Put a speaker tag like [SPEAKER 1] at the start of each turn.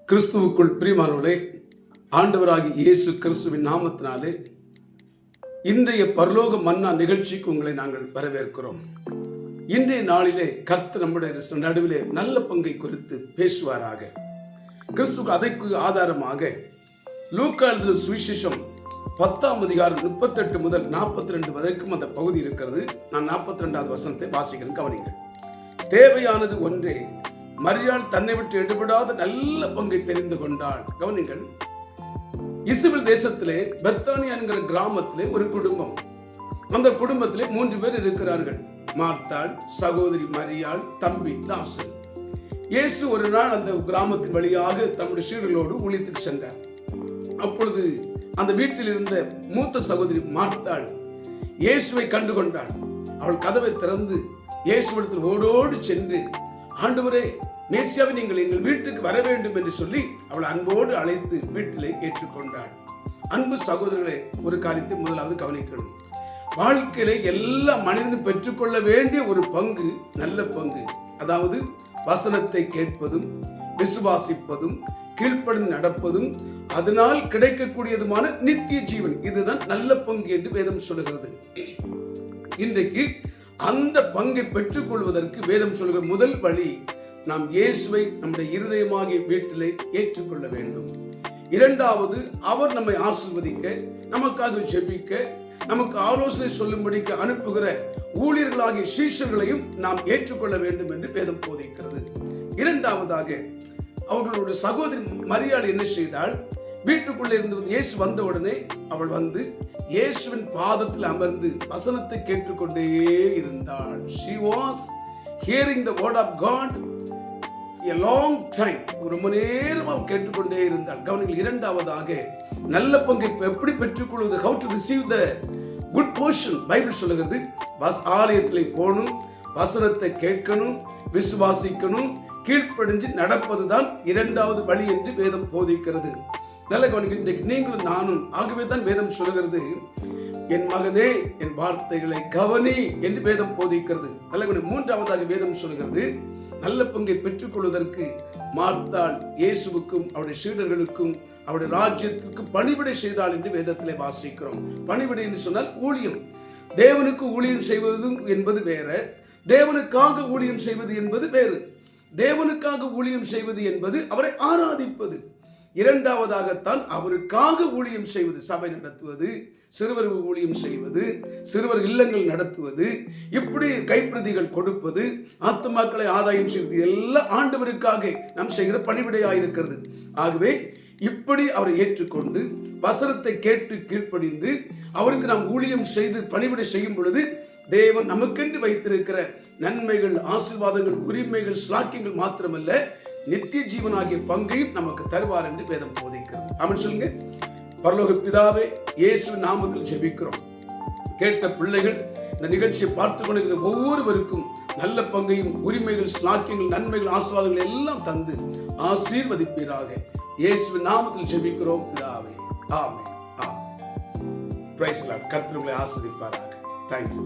[SPEAKER 1] கிறிஸ்துவுக்குள் பிரியமானவர்களே, ஆண்டவராகிய இயேசு கிறிஸ்துவின் நாமத்தினாலே இன்றைய பரலோக மன்னா நிகழ்ச்சிக்கு உங்களை நாங்கள் வரவேற்கிறோம். இன்றைய நாளிலே கர்த்தர் நம்முடைய நடுவிலே நல்ல பங்கை குறித்து பேசுவாராக. கிறிஸ்துவுக்கு அதற்கு ஆதாரமாக லூக்கா எழுதின சுவிசேஷம் 10ஆம் அதிகாரம் 38 முதல் 42 வரைக்கும் அந்த பகுதி இருக்கிறது. நான் 42வது வசனத்தை வாசிக்கிறேன், கவனிங்கள். தேவையானது ஒன்றே, மரியாள் தன்னை விட்டு எடுபடாத நல்ல பங்கை தெரிந்து கொண்டாள். கவனிங்கள். இஸ்ரவேல் தேசத்திலே பெத்தானியா என்கிற கிராமத்திலே ஒரு குடும்பம். அந்த குடும்பத்திலே 3 பேர் இருக்கிறார்கள். மார்த்தாள், சகோதரி மரியாள், தம்பி லாசரு. இயேசு ஒரு நாள் அந்த கிராமத்தின் வழியாக தம்முடைய சீடர்களோடு ஊழியத்துக்கு சென்றார். அப்பொழுது அந்த வீட்டில் இருந்த மூத்த சகோதரி மார்த்தாள் இயேசுவை கண்டு கொண்டாள். அவள் கதவை திறந்து இயேசுவிடத்தில் ஓடோடு சென்று, ஆண்டவரே, மேசியாவை நீங்கள் எங்கள் வீட்டுக்கு வர வேண்டும் என்று சொல்லி அவள் அன்போடு அழைத்து வீட்டிலே ஏற்றுக்கொண்டாள். அன்பு சகோதரர்களே, ஒரு காரியத்தை முதலாவது கவனிக்கணும். வாழ்க்கையில எல்லா மனிதனும் பெற்றுக்கொள்ள வேண்டிய ஒரு பங்கு நல்ல பங்கு. அதாவது வசனத்தை கேட்பதும், விசுவாசிப்பதும், கீழ்ப்படிந்து நடப்பதும், அதனால் கிடைக்கக்கூடியதுமான நித்திய ஜீவன். இதுதான் நல்ல பங்கு என்று வேதம் சொல்கிறது. இன்றைக்கு அந்த பங்கை பெற்றுக் கொள்வதற்கு வேதம் சொல்கிற முதல் வழி, நாம் இயேசுவை நம்முடைய இருதயமாகிய வீட்டிலே ஏற்றுக்கொள்ள வேண்டும். இரண்டாவது, அவர் நம்மை ஆசீர்வதிக்க, நமக்காக ஜெபிக்க, நமக்கு ஆலோசனை சொல்லும்படிக்கு அனுப்புகிற ஊழியர்களாகிய சீஷர்களையும் நாம் ஏற்றுக்கொள்ள வேண்டும் என்று வேதம் போதிக்கிறது. இரண்டாவதாக, அவர்களுடைய சகோதரி மரியாள் என்ன செய்தாள்? வீட்டுக்குள்ளே இருந்து இயேசு வந்த உடனே அவள் வந்து இயேசுவின் பாதத்தில் அமர்ந்து வசனத்தை கேட்டுக்கொண்டே இருந்தாள். She was hearing the word of God a long time. ரொம்ப நேரம் அவள் கேட்டுக்கொண்டே இருந்தாள். கவனிங்கள். இரண்டாவதாக, நல்ல பங்கை எப்படி பெற்றுக்கொள்வது, how to receive the good portion. Bible சொல்லுகிறது, ஆலயத்திலே போகணும், வசனத்தை கேட்கணும், விசுவாசிக்கணும், கீழ்ப்படிஞ்சு நடப்பதுதான் இரண்டாவது வழி என்று வேதம் போதிக்கிறது. நல்ல கவனிக்க. இன்றைக்கு நீங்களும் நானும், ஆகவே தான் வேதம் சொல்லுகிறது, என் மகனே என் வார்த்தைகளை கவனி என்று வேதம் போதிக்கிறது. நல்ல கவனிக்க. மூன்றாவதாக வேதம் சொல்லுகிறது, நல்ல பங்கை பெற்றுக்கொள்வதற்கு மார்த்தாள் இயேசுவுக்கும் அவருடைய சீடர்களுக்கும் அவருடைய ராஜ்யத்திற்கு பணிவிடை செய்தாள் என்று வேதத்திலே வாசிக்கிறோம். பணிவிடை என்று சொன்னால் ஊழியம். தேவனுக்கு ஊழியம் செய்வது என்பது வேற, தேவனுக்காக ஊழியம் செய்வது என்பது வேறு. தேவனுக்காக ஊழியம் செய்வது என்பது அவரை ஆராதிப்பது. இரண்டாவதாகத்தான் அவருக்காக ஊழியம் செய்வது, சபை நடத்துவது, சிறுவர் ஊழியம் செய்வது, சிறுவர் இல்லங்கள் நடத்துவது, இப்படி கைப்பிரதிகள் கொடுப்பது, ஆத்துமாக்களை ஆதாயம் செய்வது, எல்லாம் ஆண்டவருக்காக நாம் செய்கிற பணிவிடையாயிருக்கிறது. ஆகவே இப்படி அவரை ஏற்றுக்கொண்டு வசனத்தை கேட்டு கீழ்ப்படிந்து அவருக்கு நாம் ஊழியம் செய்து பணிவிடை செய்யும் பொழுது தேவன் நமக்கென்று வைத்திருக்கிற நன்மைகள், ஆசீர்வாதங்கள், உரிமைகள், ஸ்லாக்கியங்கள் மாத்திரமல்ல, நித்திய ஜீவனாகிய பங்கையும் நமக்கு தருவார் என்று வேதம் போதிக்கிறது. ஆமென் சொல்லுங்க. பரலோக பிதாவே, இயேசுவின் நாமத்தில் ஜெபிக்கிறோம். கேட்ட பிள்ளைகள், இந்த நிகழ்ச்சியை பார்த்து கொண்டிருக்கிற ஒவ்வொருவருக்கும் நல்ல பங்கையும், உரிமைகள், ஸ்லாக்கியங்கள், நன்மைகள், ஆசீர்வாதங்கள் எல்லாம் தந்து ஆசீர்வதிப்பீராக. இயேசுவின் நாமத்தில் ஜெபிக்கிறோம் பிதாவே. Amen. Amen. Praise the Lord. கர்த்தர் உங்களை ஆசீர்வதிப்பாராக. தேங்க்யூ.